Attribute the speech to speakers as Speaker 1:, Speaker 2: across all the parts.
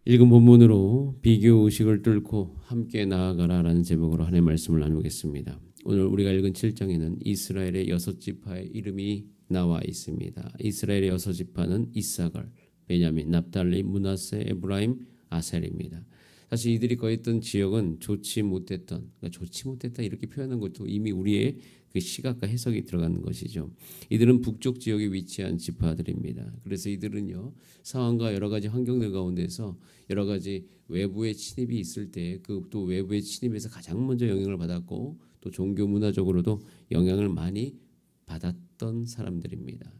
Speaker 1: 읽은 본문으로 비교 의식을 뚫고 함께 나아가라라는 제목으로 하나님의 말씀을 나누겠습니다. 오늘 우리가 읽은 7장에는 이스라엘의 6지파의 이름이 나와 있습니다. 이스라엘의 6지파는 이사갈, 베냐민, 납달리, 므낫세, 에브라임, 아셀입니다. 사실 이들이 거했던 지역은 좋지 못했다 이렇게 표현한 것도 이미 우리의 그 시각과 해석이 들어가는 것이죠. 이들은 북쪽 지역에 위치한 지파들입니다. 그래서 이들은요, 상황과 여러 가지 환경들 가운데서 여러 가지 외부의 침입이 있을 때 그 또 외부의 침입에서 가장 먼저 영향을 받았고 또 종교 문화적으로도 영향을 많이 받았던 사람들입니다.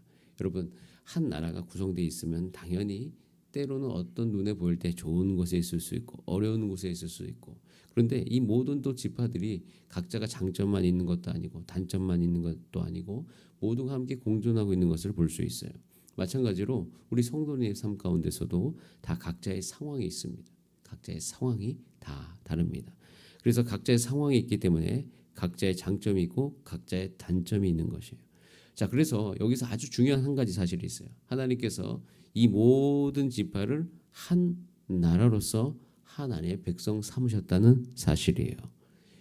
Speaker 1: 여러분, 한 나라가 구성되어 있으면 당연히 때로는 어떤 눈에 보일 때 좋은 곳에 있을 수 있고 어려운 곳에 있을 수 있고, 그런데 이 모든 또 지파들이 각자가 장점만 있는 것도 아니고 단점만 있는 것도 아니고 모두가 함께 공존하고 있는 것을 볼 수 있어요. 마찬가지로 우리 성도님의 삶 가운데서도 다 각자의 상황이 있습니다. 각자의 상황이 다 다릅니다. 그래서 각자의 상황이 있기 때문에 각자의 장점이 있고 각자의 단점이 있는 것이에요. 자, 그래서 여기서 아주 중요한 한 가지 사실이 있어요. 하나님께서 이 모든 지파를 한 나라로서 하나님의 백성 삼으셨다는 사실이에요.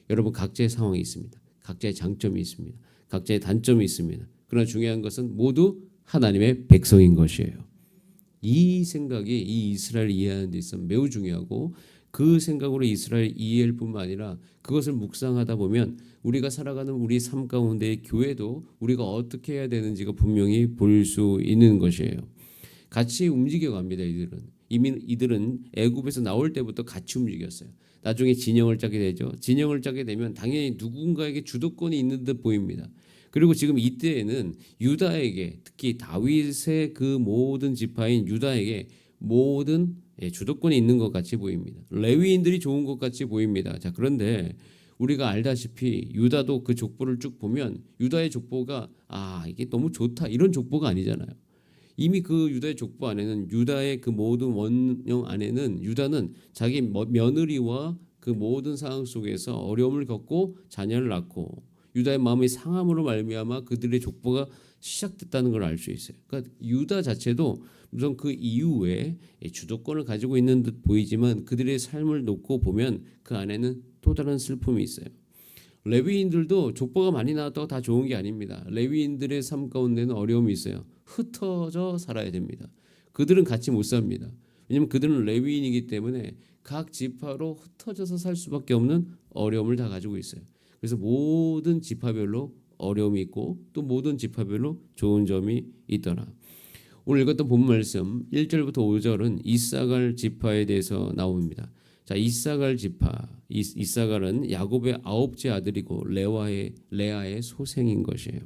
Speaker 1: 여러분, 각자의 상황이 있습니다. 각자의 장점이 있습니다. 각자의 단점이 있습니다. 그러나 중요한 것은 모두 하나님의 백성인 것이에요. 이 생각이 이 이스라엘을 이해하는 데 있어서 매우 중요하고, 그 생각으로 이스라엘 이해할 뿐만 아니라 그것을 묵상하다 보면 우리가 살아가는 우리 삶 가운데의 교회도 우리가 어떻게 해야 되는지가 분명히 보일 수 있는 것이에요. 같이 움직여 갑니다. 이들은 애굽에서 나올 때부터 같이 움직였어요. 나중에 진영을 짜게 되죠. 진영을 짜게 되면 당연히 누군가에게 주도권이 있는 듯 보입니다. 그리고 지금 이때에는 유다에게, 특히 다윗의 그 모든 지파인 유다에게 모든 주도권이 있는 것 같이 보입니다. 레위인들이 좋은 것 같이 보입니다. 자, 그런데 우리가 알다시피 유다도 그 족보를 쭉 보면 유다의 족보가 이게 너무 좋다 이런 족보가 아니잖아요. 이미 그 유다의 족보 안에는, 유다의 그 모든 원령 안에는 유다는 자기 며느리와 그 모든 상황 속에서 어려움을 겪고 자녀를 낳고 유다의 마음의 상함으로 말미암아 그들의 족보가 시작됐다는 걸 알 수 있어요. 그러니까 유다 자체도 우선 그 이후에 주도권을 가지고 있는 듯 보이지만 그들의 삶을 놓고 보면 그 안에는 또 다른 슬픔이 있어요. 레위인들도 족보가 많이 나왔다고 다 좋은 게 아닙니다. 레위인들의 삶 가운데는 어려움이 있어요. 흩어져 살아야 됩니다. 그들은 같이 못 삽니다. 왜냐하면 그들은 레위인이기 때문에 각 지파로 흩어져서 살 수밖에 없는 어려움을 다 가지고 있어요. 그래서 모든 지파별로 어려움이 있고 또 모든 지파별로 좋은 점이 있더라. 오늘 읽었던 본문 말씀 1절부터 5절은 이사갈 지파에 대해서 나옵니다. 자, 이사갈 지파, 이사갈은 야곱의 9째 아들이고 레아의 소생인 것이에요.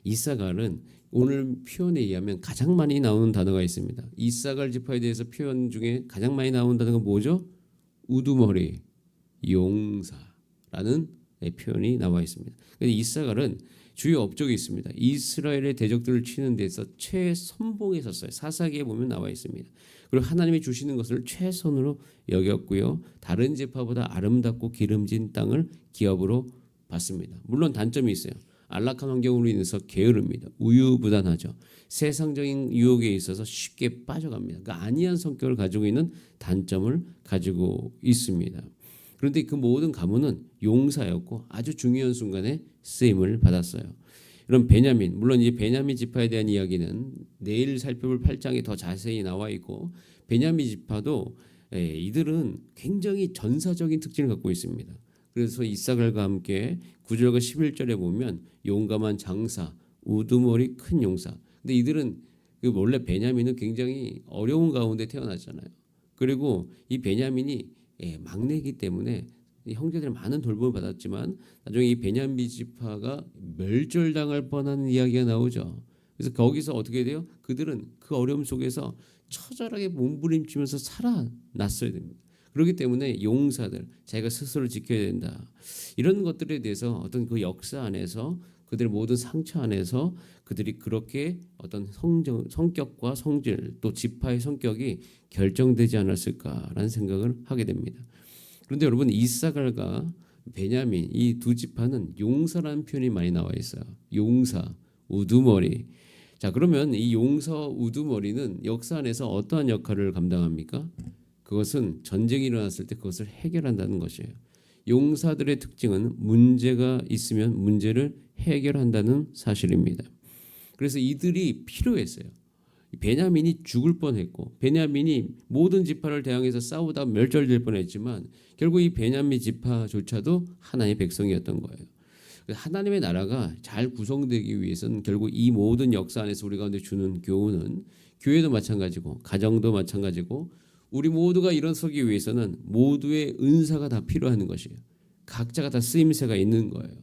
Speaker 1: 이사갈은 오늘 표현에 의하면 가장 많이 나오는 단어가 있습니다. 이사갈 지파에 대해서 표현 중에 가장 많이 나오는 단어가 뭐죠? 우두머리, 용사라는 표현이 나와 있습니다. 그래서 이사갈은 주요 업적이 있습니다. 이스라엘의 대적들을 치는 데서 최선봉에 섰어요. 사사기에 보면 나와 있습니다. 그리고 하나님이 주시는 것을 최선으로 여겼고요. 다른 지파보다 아름답고 기름진 땅을 기업으로 받습니다. 물론 단점이 있어요. 안락한 환경으로 인해서 게으릅니다. 우유부단하죠. 세상적인 유혹에 있어서 쉽게 빠져갑니다. 그러니까 안이한 성격을 가지고 있는 단점을 가지고 있습니다. 그런데 그 모든 가문은 용사였고 아주 중요한 순간에 쓰임을 받았어요. 이런 베냐민, 물론 이제 베냐민 지파에 대한 이야기는 내일 살펴볼 8장에 더 자세히 나와 있고, 베냐민 지파도 이들은 굉장히 전사적인 특징을 갖고 있습니다. 그래서 이사갈과 함께 9절과 11절에 보면 용감한 장사, 우두머리 큰 용사. 근데 이들은 원래 베냐민은 굉장히 어려운 가운데 태어났잖아요. 그리고 이 베냐민이 막내이기 때문에 형제들이 많은 돌봄을 받았지만 나중에 이 베냐민 지파가 멸절당할 뻔한 이야기가 나오죠. 그래서 거기서 어떻게 돼요? 그들은 그 어려움 속에서 처절하게 몸부림치면서 살아났어야 됩니다. 그렇기 때문에 용사들, 자기가 스스로를 지켜야 된다. 이런 것들에 대해서 어떤 그 역사 안에서 그들의 모든 상처 안에서 그들이 그렇게 어떤 성격과 성질 또 지파의 성격이 결정되지 않았을까라는 생각을 하게 됩니다. 그런데 여러분, 이사갈과 베냐민 이 두 지파는 용사라는 표현이 많이 나와 있어요. 용사, 우두머리. 자, 그러면 이 용서 우두머리는 역사 안에서 어떠한 역할을 감당합니까? 그것은 전쟁이 일어났을 때 그것을 해결한다는 것이에요. 용사들의 특징은 문제가 있으면 문제를 해결한다는 사실입니다. 그래서 이들이 필요했어요. 베냐민이 죽을 뻔했고 베냐민이 모든 지파를 대항해서 싸우다 멸절될 뻔했지만 결국 이 베냐민 지파조차도 하나님의 백성이었던 거예요. 하나님의 나라가 잘 구성되기 위해서는 결국 이 모든 역사 안에서 우리 가운데 주는 교훈은 교회도 마찬가지고 가정도 마찬가지고 우리 모두가 일어서기 위해서는 모두의 은사가 다 필요한 것이에요. 각자가 다 쓰임새가 있는 거예요.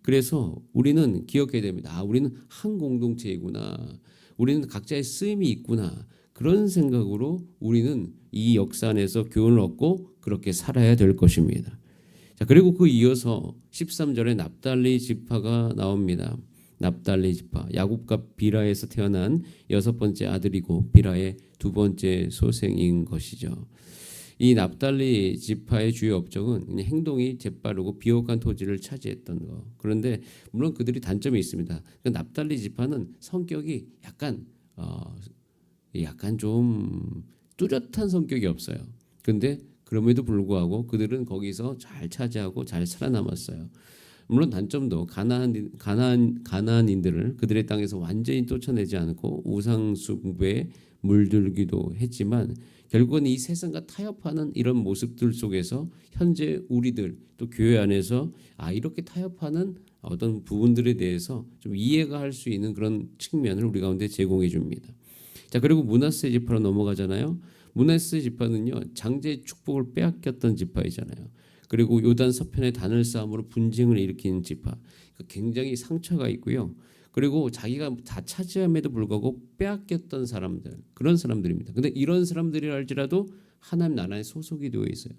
Speaker 1: 그래서 우리는 기억해야 됩니다. 우리는 한 공동체이구나. 우리는 각자의 쓰임이 있구나. 그런 생각으로 우리는 이 역사 안에서 교훈을 얻고 그렇게 살아야 될 것입니다. 자, 그리고 그 이어서 13절에 납달리 지파가 나옵니다. 납달리 지파, 야곱과 비라에서 태어난 6번째 아들이고 비라의 2번째 소생인 것이죠. 이 납달리 지파의 주요 업적은 그냥 행동이 재빠르고 비옥한 토지를 차지했던 거. 그런데 물론 그들이 단점이 있습니다. 그러니까 납달리 지파는 성격이 약간 좀 뚜렷한 성격이 없어요. 근데 그럼에도 불구하고 그들은 거기서 잘 차지하고 잘 살아남았어요. 물론 단점도 가나안인들을 그들의 땅에서 완전히 쫓아내지 않고 우상 숭배에 물들기도 했지만 결국은 이 세상과 타협하는 이런 모습들 속에서 현재 우리들 또 교회 안에서 이렇게 타협하는 어떤 부분들에 대해서 좀 이해가 할 수 있는 그런 측면을 우리 가운데 제공해 줍니다. 자, 그리고 므낫세 지파로 넘어가잖아요. 므낫세 지파는요, 장제의 축복을 빼앗겼던 지파이잖아요. 그리고 요단 서편의 단을 싸움으로 분쟁을 일으키는 지파. 그러니까 굉장히 상처가 있고요. 그리고 자기가 다 차지함에도 불구하고 빼앗겼던 사람들, 그런 사람들입니다. 근데 이런 사람들이랄지라도 하나님 나라에 소속이 되어 있어요.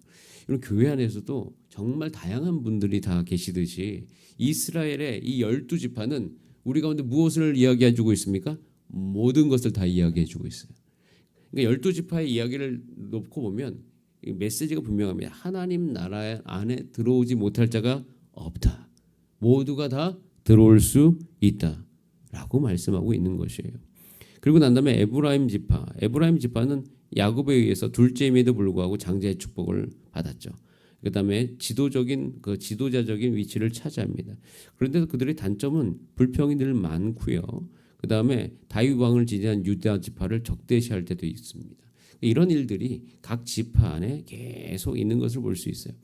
Speaker 1: 이런 교회 안에서도 정말 다양한 분들이 다 계시듯이 이스라엘의 이 12지파는 우리 가운데 무엇을 이야기해 주고 있습니까? 모든 것을 다 이야기해 주고 있어요. 그러니까 12지파의 이야기를 놓고 보면 메시지가 분명합니다. 하나님 나라 안에 들어오지 못할 자가 없다. 모두가 다 들어올 수 있다. 라고 말씀하고 있는 것이에요. 그리고 난 다음에 에브라임 지파는 야곱에 의해서 둘째임에도 불구하고 장자의 축복을 받았죠. 그 다음에 지도자적인 위치를 차지합니다. 그런데도 그들의 단점은 불평이 늘 많고요. 그 다음에 다윗 왕을 지지한 유다 지파를 적대시할 때도 있습니다. 이런 일들이 각 지파 안에 계속 있는 것을 볼 수 있어요.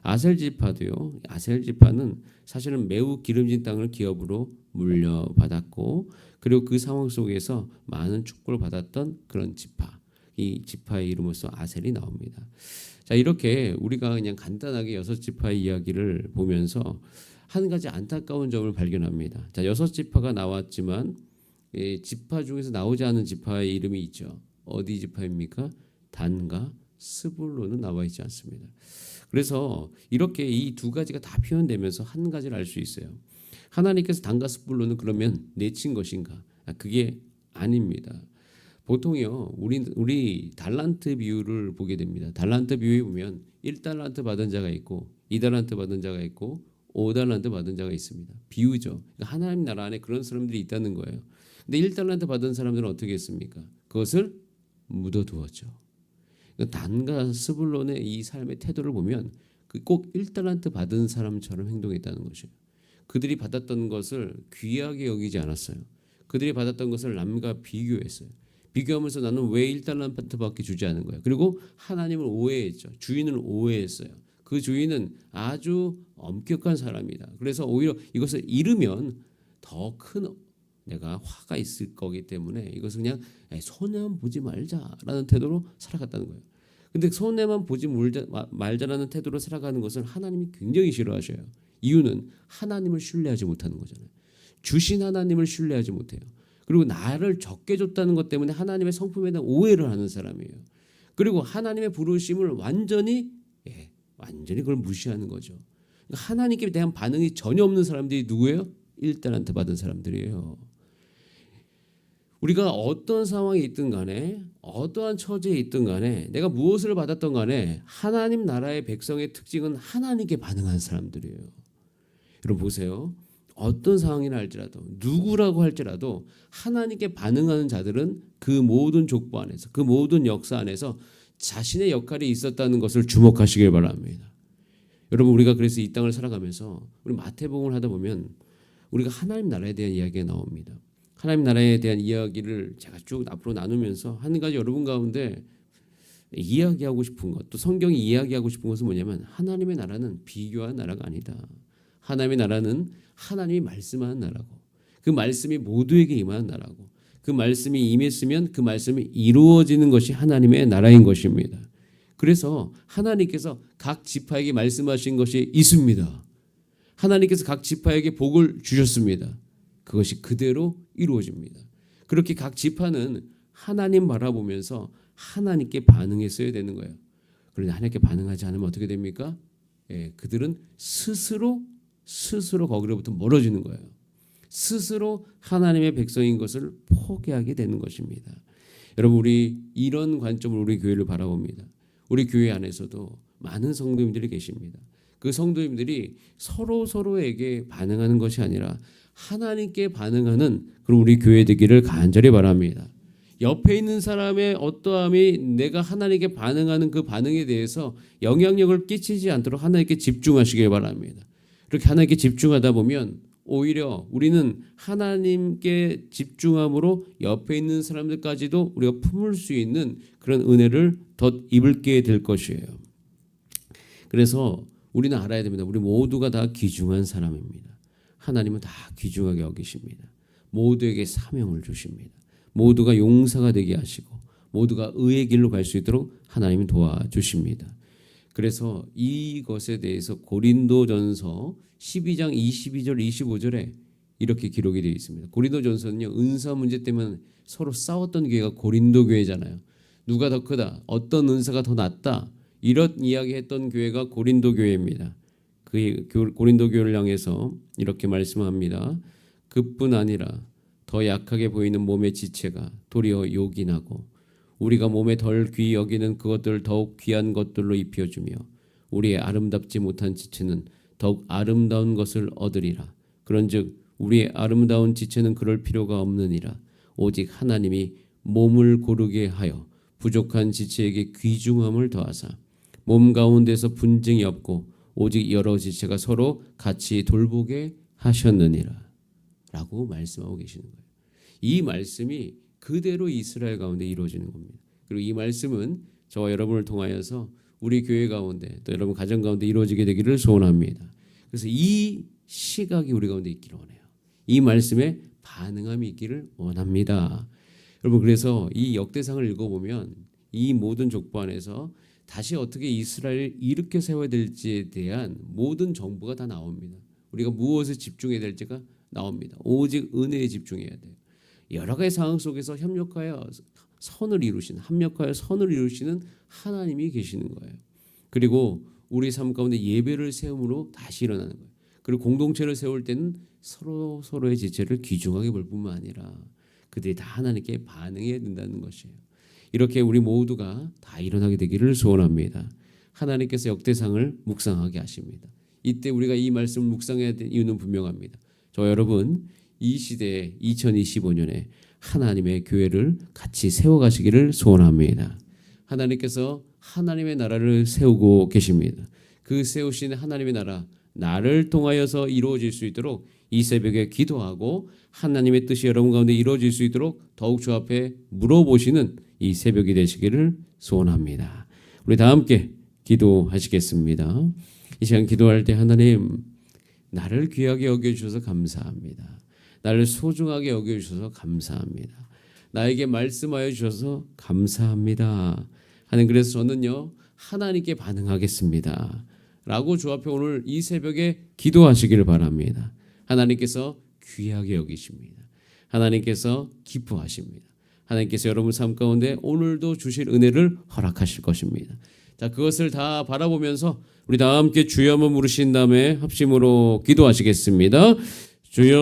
Speaker 1: 아셀 지파는 사실은 매우 기름진 땅을 기업으로 물려받았고 그리고 그 상황 속에서 많은 축복을 받았던 그런 지파. 이 지파의 이름으로서 아셀이 나옵니다. 자, 이렇게 우리가 그냥 간단하게 6지파의 이야기를 보면서 한 가지 안타까운 점을 발견합니다. 자, 6지파가 나왔지만 지파 중에서 나오지 않은 지파의 이름이 있죠. 어디 지파입니까? 단과 스불론은 나와 있지 않습니다. 그래서 이렇게 이 두 가지가 다 표현되면서 한 가지를 알 수 있어요. 하나님께서 단과 스불론은 그러면 내친 것인가? 그게 아닙니다. 보통요, 우리 달란트 비유를 보게 됩니다. 달란트 비유에 보면 1달란트 받은 자가 있고 2달란트 받은 자가 있고 5달란트 받은 자가 있습니다. 비유죠. 그러니까 하나님 나라 안에 그런 사람들이 있다는 거예요. 근데 1달란트 받은 사람들은 어떻게 했습니까? 그것을 묻어두었죠. 단과 스불론의 이 삶의 태도를 보면 꼭 1달란트 받은 사람처럼 행동했다는 것이에요. 그들이 받았던 것을 귀하게 여기지 않았어요. 그들이 받았던 것을 남과 비교했어요. 비교하면서 나는 왜 1달란트밖에 주지 않은 거야. 그리고 하나님을 오해했죠. 주인을 오해했어요. 그 주인은 아주 엄격한 사람이다. 그래서 오히려 이것을 잃으면 더 큰 내가 화가 있을 거기 때문에 이것을 그냥 손해만 보지 말자라는 태도로 살아갔다는 거예요. 근데 손해만 보지 말자라는 태도로 살아가는 것을 하나님이 굉장히 싫어하셔요. 이유는 하나님을 신뢰하지 못하는 거잖아요. 주신 하나님을 신뢰하지 못해요. 그리고 나를 적게 줬다는 것 때문에 하나님의 성품에 대한 오해를 하는 사람이에요. 그리고 하나님의 부르심을 완전히 그걸 무시하는 거죠. 그러니까 하나님께 대한 반응이 전혀 없는 사람들이 누구예요? 1달란트 받은 사람들이에요. 우리가 어떤 상황에 있든 간에 어떠한 처지에 있든 간에 내가 무엇을 받았던 간에 하나님 나라의 백성의 특징은 하나님께 반응한 사람들이에요. 여러분 보세요. 어떤 상황이나 할지라도 누구라고 할지라도 하나님께 반응하는 자들은 그 모든 족보 안에서 그 모든 역사 안에서 자신의 역할이 있었다는 것을 주목하시길 바랍니다. 여러분 우리가 그래서 이 땅을 살아가면서 우리 마태복음을 하다 보면 우리가 하나님 나라에 대한 이야기가 나옵니다. 하나님 나라에 대한 이야기를 제가 쭉 앞으로 나누면서 한 가지 여러분 가운데 이야기하고 싶은 것, 또 성경이 이야기하고 싶은 것은 뭐냐면 하나님의 나라는 비교한 나라가 아니다. 하나님의 나라는 하나님이 말씀하는 나라고 그 말씀이 모두에게 임하는 나라고 그 말씀이 임했으면 그 말씀이 이루어지는 것이 하나님의 나라인 것입니다. 그래서 하나님께서 각 지파에게 말씀하신 것이 있습니다. 하나님께서 각 지파에게 복을 주셨습니다. 그것이 그대로 이루어집니다. 그렇게 각 지파는 하나님 바라보면서 하나님께 반응했어야 되는 거예요. 그런데 하나님께 반응하지 않으면 어떻게 됩니까? 그들은 스스로 거기로부터 멀어지는 거예요. 스스로 하나님의 백성인 것을 포기하게 되는 것입니다. 여러분 우리 이런 관점으로 우리 교회를 바라봅니다. 우리 교회 안에서도 많은 성도님들이 계십니다. 그 성도님들이 서로에게 반응하는 것이 아니라 하나님께 반응하는 그런 우리 교회 되기를 간절히 바랍니다. 옆에 있는 사람의 어떠함이 내가 하나님께 반응하는 그 반응에 대해서 영향력을 끼치지 않도록 하나님께 집중하시길 바랍니다. 그렇게 하나님께 집중하다 보면 오히려 우리는 하나님께 집중함으로 옆에 있는 사람들까지도 우리가 품을 수 있는 그런 은혜를 더 입게 될 것이에요. 그래서 우리는 알아야 됩니다. 우리 모두가 다 귀중한 사람입니다. 하나님은 다 귀중하게 여기십니다. 모두에게 사명을 주십니다. 모두가 용사가 되게 하시고 모두가 의의 길로 갈 수 있도록 하나님이 도와주십니다. 그래서 이것에 대해서 고린도전서 12장 22절 25절에 이렇게 기록이 되어 있습니다. 고린도전서는요 은사 문제 때문에 서로 싸웠던 교회가 고린도 교회잖아요. 누가 더 크다, 어떤 은사가 더 낫다 이런 이야기했던 교회가 고린도 교회입니다. 그 고린도 교회를 향해서 이렇게 말씀합니다. 그뿐 아니라 더 약하게 보이는 몸의 지체가 도리어 요긴하고 우리가 몸에 덜 귀히 여기는 그것들을 더욱 귀한 것들로 입혀주며 우리의 아름답지 못한 지체는 더욱 아름다운 것을 얻으리라. 그런즉 우리의 아름다운 지체는 그럴 필요가 없느니라. 오직 하나님이 몸을 고르게 하여 부족한 지체에게 귀중함을 더하사 몸 가운데서 분쟁이 없고 오직 여러 지체가 서로 같이 돌보게 하셨느니라 라고 말씀하고 계시는 거예요. 이 말씀이 그대로 이스라엘 가운데 이루어지는 겁니다. 그리고 이 말씀은 저와 여러분을 통하여서 우리 교회 가운데 또 여러분 가정 가운데 이루어지게 되기를 소원합니다. 그래서 이 시각이 우리 가운데 있기를 원해요. 이 말씀에 반응함이 있기를 원합니다. 여러분 그래서 이 역대상을 읽어보면 이 모든 족보 안에서 다시 어떻게 이스라엘을 일으켜 세워야 될지에 대한 모든 정보가 다 나옵니다. 우리가 무엇에 집중해야 될지가 나옵니다. 오직 은혜에 집중해야 돼요. 여러 가지 상황 속에서 합력하여 선을 이루시는 하나님이 계시는 거예요. 그리고 우리 삶 가운데 예배를 세움으로 다시 일어나는 거예요. 그리고 공동체를 세울 때는 서로의 지체를 귀중하게 볼 뿐만 아니라 그들이 다 하나님께 반응해야 된다는 것이에요. 이렇게 우리 모두가 다 일어나게 되기를 소원합니다. 하나님께서 역대상을 묵상하게 하십니다. 이때 우리가 이 말씀을 묵상해야 될 이유는 분명합니다. 저 여러분 이 시대에 2025년에 하나님의 교회를 같이 세워가시기를 소원합니다. 하나님께서 하나님의 나라를 세우고 계십니다. 그 세우신 하나님의 나라 나를 통하여서 이루어질 수 있도록 이 새벽에 기도하고 하나님의 뜻이 여러분 가운데 이루어질 수 있도록 더욱 주 앞에 물어보시는 이 새벽이 되시기를 소원합니다. 우리 다 함께 기도하시겠습니다. 이 시간 기도할 때 하나님 나를 귀하게 여겨주셔서 감사합니다. 나를 소중하게 여겨주셔서 감사합니다. 나에게 말씀하여 주셔서 감사합니다. 하나님 그래서 저는요 하나님께 반응하겠습니다. 라고 주 앞에 오늘 이 새벽에 기도하시기를 바랍니다. 하나님께서 귀하게 여기십니다. 하나님께서 기뻐하십니다. 하나님께서 여러분 삶 가운데 오늘도 주실 은혜를 허락하실 것입니다. 자, 그것을 다 바라보면서 우리 다 함께 주여 한번 부르신 다음에 합심으로 기도하시겠습니다. 주여